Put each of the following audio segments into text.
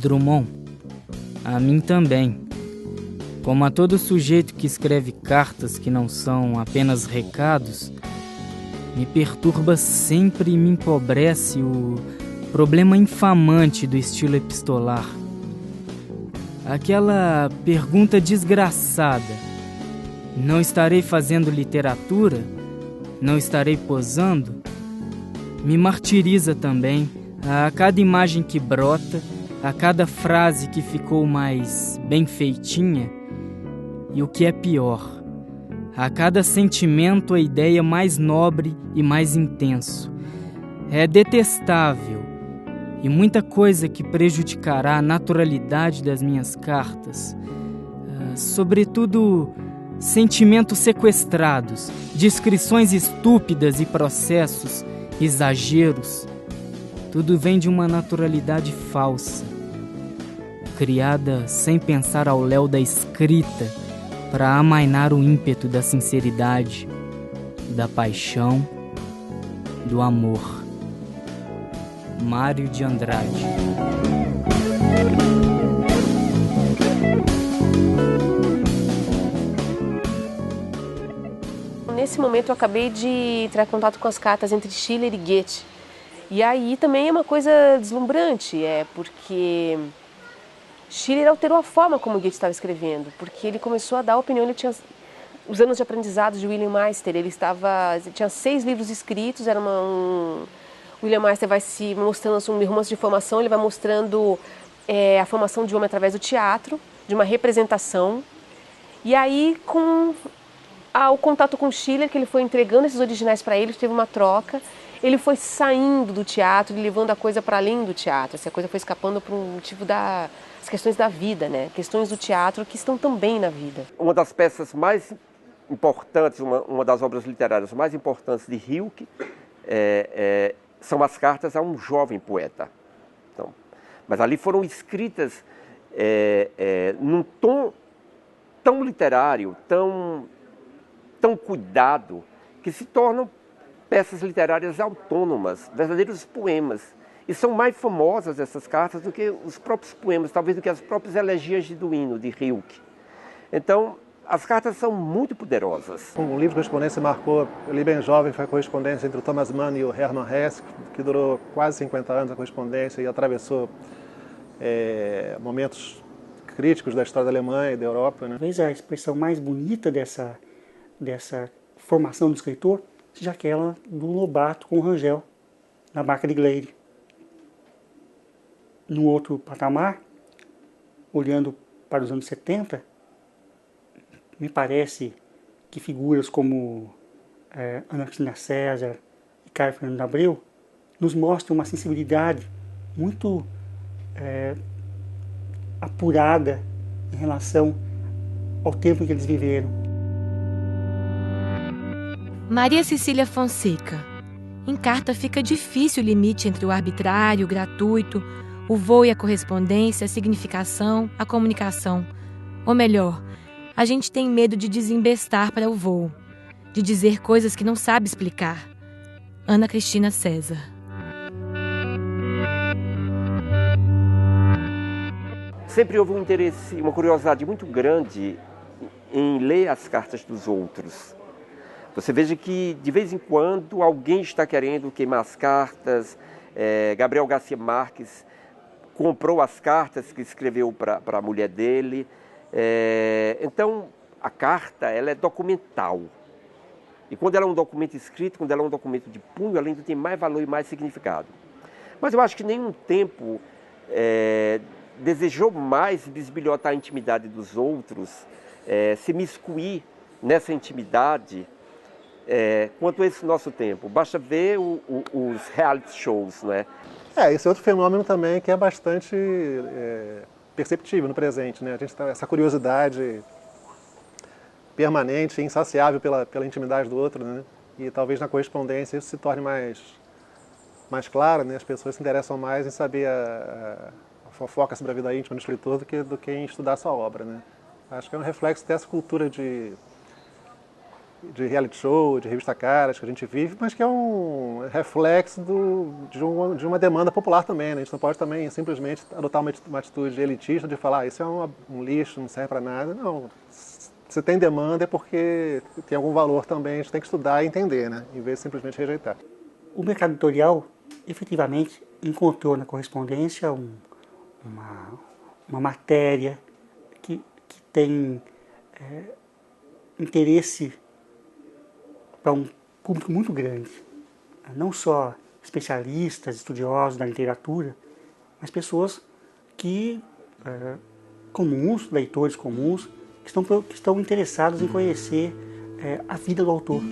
Drummond, a mim também. Como a todo sujeito que escreve cartas que não são apenas recados, me perturba sempre e me empobrece o problema infamante do estilo epistolar. Aquela pergunta desgraçada: não estarei fazendo literatura? Não estarei posando? Me martiriza também a cada imagem que brota, a cada frase que ficou mais bem feitinha, e o que é pior, a cada sentimento a ideia mais nobre e mais intenso. É detestável e muita coisa que prejudicará a naturalidade das minhas cartas, sobretudo sentimentos sequestrados, descrições estúpidas e processos, exageros. Tudo vem de uma naturalidade falsa, criada sem pensar ao léu da escrita, para amainar o ímpeto da sinceridade, da paixão, do amor. Mário de Andrade. Nesse momento eu acabei de entrar em contato com as cartas entre Schiller e Goethe. E aí também é uma coisa deslumbrante, porque Schiller alterou a forma como Goethe estava escrevendo, porque ele começou a dar opinião. Ele tinha os anos de aprendizado de William Meister, ele tinha 6 livros escritos, William Meister vai se mostrando um romance de formação, ele vai mostrando a formação de homem através do teatro, de uma representação. E aí, com o contato com Schiller, que ele foi entregando esses originais para ele, teve uma troca, ele foi saindo do teatro e levando a coisa para além do teatro. Essa coisa foi escapando para um motivo das questões da vida, né? Questões do teatro que estão também na vida. Uma das peças mais importantes, uma das obras literárias mais importantes de Rilke são as cartas a um jovem poeta. Então, mas ali foram escritas num tom tão literário, tão cuidado, que se tornam peças literárias autônomas, verdadeiros poemas. E são mais famosas essas cartas do que os próprios poemas, talvez do que as próprias elegias de Duino, de Rilke. Então, as cartas são muito poderosas. Um livro de correspondência marcou, eu li bem jovem, foi a correspondência entre o Thomas Mann e o Hermann Hesse, que durou quase 50 anos a correspondência e atravessou momentos críticos da história da Alemanha e da Europa, né? Talvez a expressão mais bonita dessa formação do escritor seja aquela do Lobato com o Rangel, na Barca de Gleire. No outro patamar, olhando para os anos 70, me parece que figuras como Ana Cristina César e Caio Fernando Abreu nos mostram uma sensibilidade muito apurada em relação ao tempo em que eles viveram. Maria Cecília Fonseca. Em carta fica difícil o limite entre o arbitrário, o gratuito, o voo e a correspondência, a significação, a comunicação. Ou melhor, a gente tem medo de desembestar para o voo, de dizer coisas que não sabe explicar. Ana Cristina César. Sempre houve um interesse, uma curiosidade muito grande em ler as cartas dos outros. Você veja que, de vez em quando, alguém está querendo queimar as cartas. Gabriel Garcia Marques comprou as cartas que escreveu para a mulher dele. Então, a carta ela é documental. E quando ela é um documento escrito, quando ela é um documento de punho, ela ainda tem mais valor e mais significado. Mas eu acho que nenhum tempo desejou mais bisbilhotar a intimidade dos outros, se miscuir nessa intimidade, quanto esse nosso tempo. Basta ver os reality shows, não é? Esse é outro fenômeno também que é bastante perceptível no presente, né? A gente tem essa curiosidade permanente, insaciável pela intimidade do outro, né? E talvez na correspondência isso se torne mais claro, né? As pessoas se interessam mais em saber a fofoca sobre a vida íntima do escritor do que em estudar sua obra, né? Acho que é um reflexo dessa cultura de de reality show, de revista Caras que a gente vive, mas que é um reflexo de uma demanda popular também, né? A gente não pode também simplesmente adotar uma atitude elitista de falar isso é um lixo, não serve para nada. Não, se tem demanda é porque tem algum valor também, a gente tem que estudar e entender, né? Em vez de simplesmente rejeitar. O mercado editorial, efetivamente, encontrou na correspondência uma matéria que tem interesse para um público muito grande. Não só especialistas, estudiosos da literatura, mas pessoas comuns, leitores comuns, que estão interessados em conhecer a vida do autor.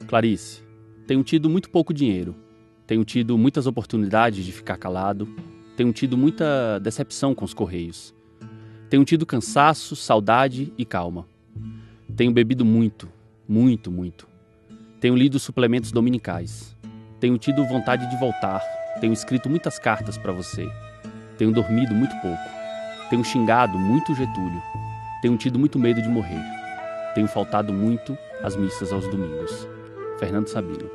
Clarice, tenho tido muito pouco dinheiro, tenho tido muitas oportunidades de ficar calado, tenho tido muita decepção com os Correios, tenho tido cansaço, saudade e calma. Tenho bebido muito, muito, muito. Tenho lido suplementos dominicais. Tenho tido vontade de voltar, tenho escrito muitas cartas para você. Tenho dormido muito pouco. Tenho xingado muito Getúlio. Tenho tido muito medo de morrer. Tenho faltado muito às missas aos domingos. Fernando Sabino.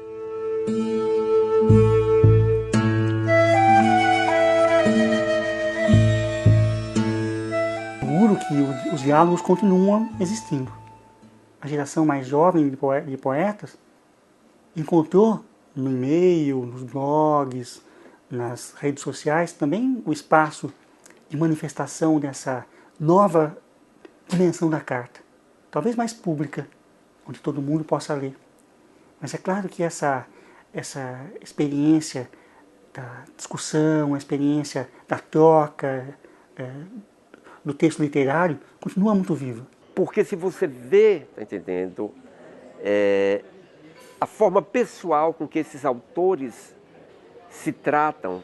Seguro que os diálogos continuam existindo. A geração mais jovem de poetas encontrou no e-mail, nos blogs, nas redes sociais também o espaço de manifestação dessa nova dimensão da carta, talvez mais pública, onde todo mundo possa ler. Mas é claro que essa experiência da discussão, a experiência da troca, do texto literário, continua muito viva. Porque se você vê, tá entendendo, a forma pessoal com que esses autores se tratam,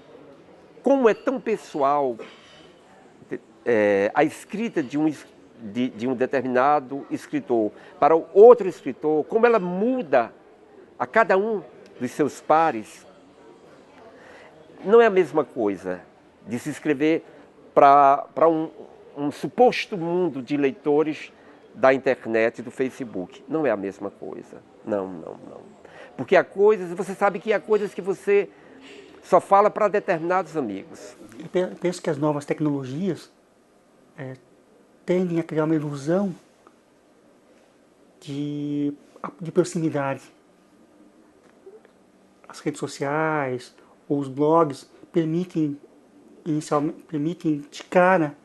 como é tão pessoal a escrita de um determinado escritor para o outro escritor, como ela muda a cada um dos seus pares, não é a mesma coisa de se escrever para um suposto mundo de leitores da internet, do Facebook. Não é a mesma coisa. Não. Porque há coisas, você sabe que há coisas que você só fala para determinados amigos. Eu penso que as novas tecnologias tendem a criar uma ilusão de proximidade. As redes sociais ou os blogs permitem de cara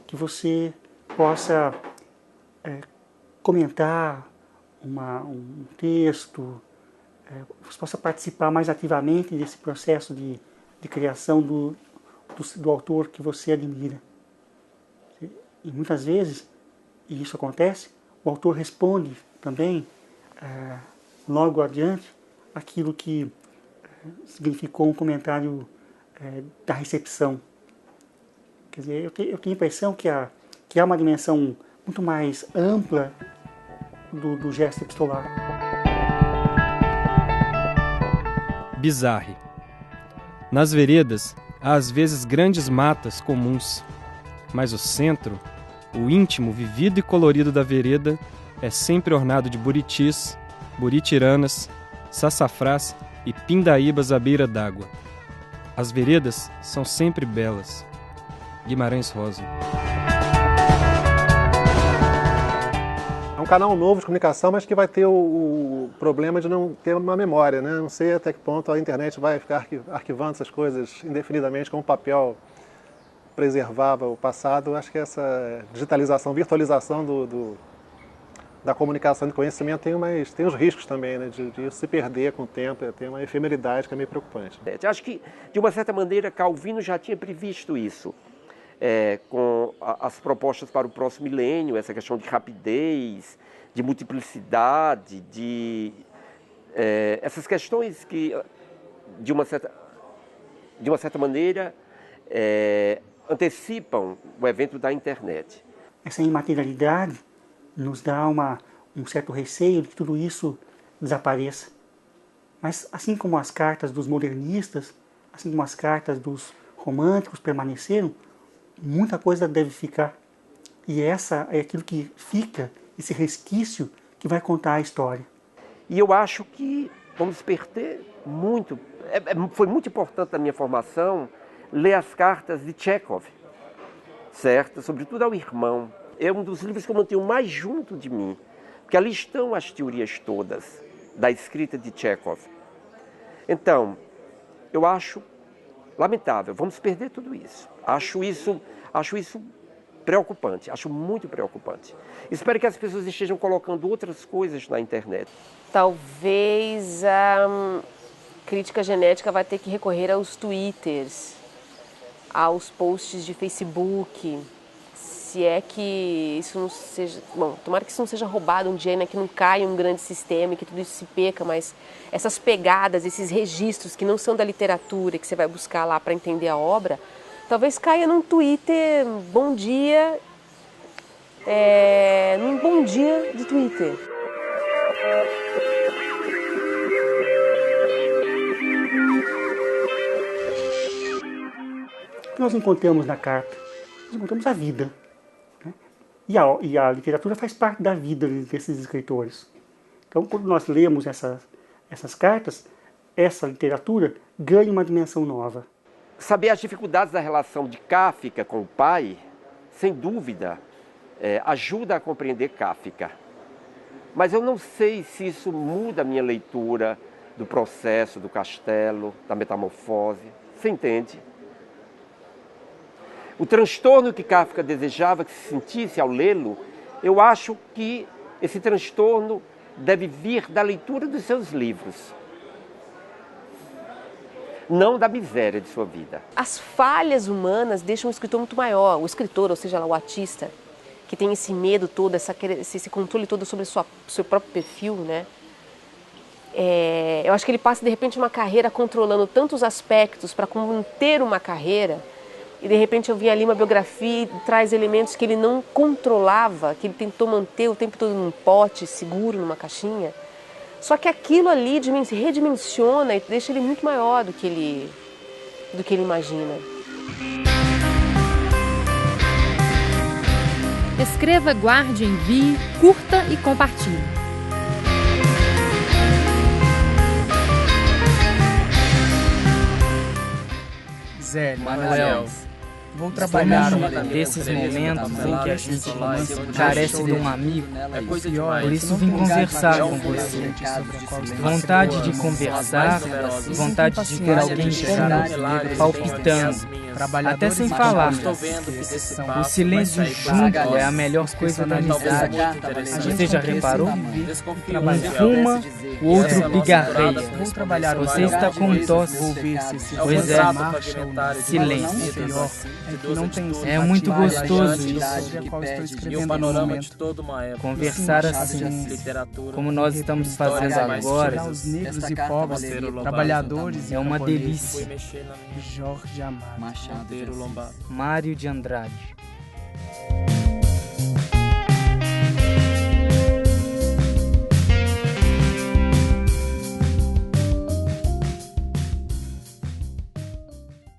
que você possa comentar um texto, você possa participar mais ativamente desse processo de criação do autor que você admira. E muitas vezes, e isso acontece, o autor responde também, logo adiante, aquilo que significou um comentário da recepção. Quer dizer, eu tenho a impressão que há uma dimensão muito mais ampla do gesto epistolar. Bizarre. Nas veredas, há às vezes grandes matas comuns, mas o centro, o íntimo, vivido e colorido da vereda, é sempre ornado de buritis, buritiranas, sassafrás e pindaíbas à beira d'água. As veredas são sempre belas. Guimarães Rosa. É um canal novo de comunicação, mas que vai ter o problema de não ter uma memória, né? Não sei até que ponto a internet vai ficar arquivando essas coisas indefinidamente, como papel preservava o passado. Acho que essa digitalização, virtualização da comunicação e do conhecimento tem os riscos também, né? De se perder com o tempo, tem uma efemeridade que é meio preocupante. Eu acho que, de uma certa maneira, Calvino já tinha previsto isso. Com as propostas para o próximo milênio, essa questão de rapidez, de multiplicidade, essas questões que, de uma certa maneira, antecipam o evento da internet. Essa imaterialidade nos dá um certo receio de que tudo isso desapareça. Mas assim como as cartas dos modernistas, assim como as cartas dos românticos permaneceram, muita coisa deve ficar. E essa é aquilo que fica, esse resquício que vai contar a história. E eu acho que vamos perder muito. Foi muito importante na minha formação ler as cartas de Tchekhov, certo? Sobretudo ao irmão. É um dos livros que eu mantenho mais junto de mim, porque ali estão as teorias todas da escrita de Tchekhov. Então, eu acho lamentável, vamos perder tudo isso. Acho isso preocupante, acho muito preocupante. Espero que as pessoas estejam colocando outras coisas na internet. Talvez a crítica genética vai ter que recorrer aos twitters, aos posts de Facebook, se é que isso não seja... Bom, tomara que isso não seja roubado um dia, né, que não caia um grande sistema e que tudo isso se perca, mas essas pegadas, esses registros que não são da literatura, que você vai buscar lá para entender a obra, talvez caia num Twitter, bom dia, num bom dia de Twitter. O que nós encontramos na carta? Nós encontramos a vida. Né? E a literatura faz parte da vida desses escritores. Então, quando nós lemos essas cartas, essa literatura ganha uma dimensão nova. Saber as dificuldades da relação de Kafka com o pai, sem dúvida, ajuda a compreender Kafka. Mas eu não sei se isso muda a minha leitura do processo, do castelo, da metamorfose. Você entende? O transtorno que Kafka desejava que se sentisse ao lê-lo, eu acho que esse transtorno deve vir da leitura dos seus livros, não da miséria de sua vida. As falhas humanas deixam o escritor muito maior, o escritor, ou seja, o artista, que tem esse medo todo, esse controle todo sobre o seu próprio perfil, né? Eu acho que ele passa, de repente, uma carreira controlando tantos aspectos para manter uma carreira, e de repente eu vi ali uma biografia e traz elementos que ele não controlava, que ele tentou manter o tempo todo num pote, seguro, numa caixinha. Só que aquilo ali redimensiona e deixa ele muito maior do que ele imagina. Escreva, guarde, envie, curta e compartilhe. Zé, Manuel, vou trabalhar desses momentos em que a gente carece de um amigo. Por isso vim conversar com você. Vontade de conversar, vontade de ter alguém junto, palpitando, até sem falar. O silêncio junto é a melhor coisa da amizade. Você já reparou? Um fuma, o outro pigarreia. Você está com tosse. Pois é, silêncio. É muito gostoso isso. E o panorama de toda uma época. Conversar assim, como nós estamos fazendo agora, os negros e pobres, trabalhadores, é uma delícia. Jorge Amado, Mário de Andrade.